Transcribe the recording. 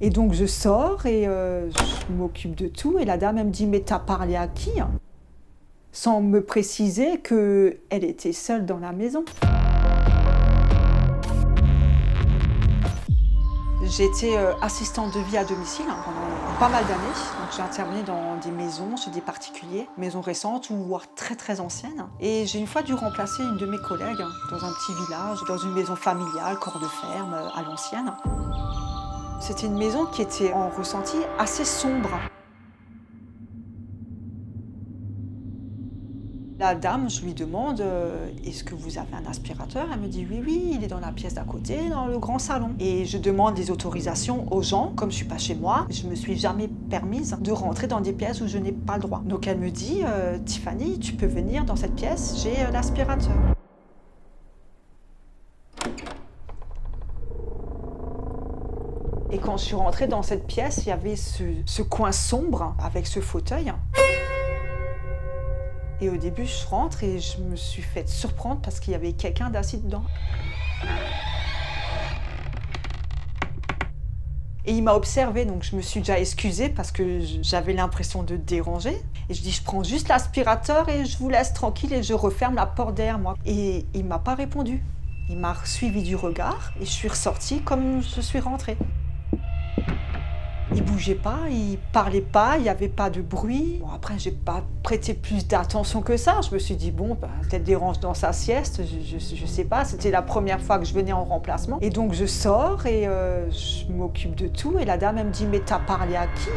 Et donc je sors et je m'occupe de tout et la dame elle me dit: «Mais t'as parlé à qui?» Sans me préciser qu'elle était seule dans la maison. J'étais assistante de vie à domicile pendant pas mal d'années. Donc j'ai intervenu dans des maisons, chez des particuliers, maisons récentes ou voire très très anciennes. Et j'ai une fois dû remplacer une de mes collègues dans un petit village, dans une maison familiale, corps de ferme, à l'ancienne. C'était une maison qui était en ressenti assez sombre. La dame, je lui demande est-ce que vous avez un aspirateur? Elle me dit oui, oui, il est dans la pièce d'à côté, dans le grand salon. Et je demande des autorisations aux gens, comme je suis pas chez moi, je me suis jamais permise de rentrer dans des pièces où je n'ai pas le droit. Donc elle me dit Tiffany, tu peux venir dans cette pièce, j'ai l'aspirateur. Et quand je suis rentrée dans cette pièce, il y avait ce coin sombre avec ce fauteuil. Et au début, je rentre et je me suis fait surprendre parce qu'il y avait quelqu'un d'assis dedans. Et il m'a observée, donc je me suis déjà excusée parce que j'avais l'impression de déranger. Et je dis, je prends juste l'aspirateur et je vous laisse tranquille et je referme la porte derrière moi. Et il m'a pas répondu. Il m'a suivi du regard et je suis ressortie comme je suis rentrée. Il bougeait pas, il parlait pas, il n'y avait pas de bruit. Bon, après, j'ai pas prêté plus d'attention que ça. Je me suis dit, bon, peut-être dérange dans sa sieste, je sais pas. C'était la première fois que je venais en remplacement. Et donc, je sors et je m'occupe de tout. Et la dame, elle me dit, mais t'as parlé à qui?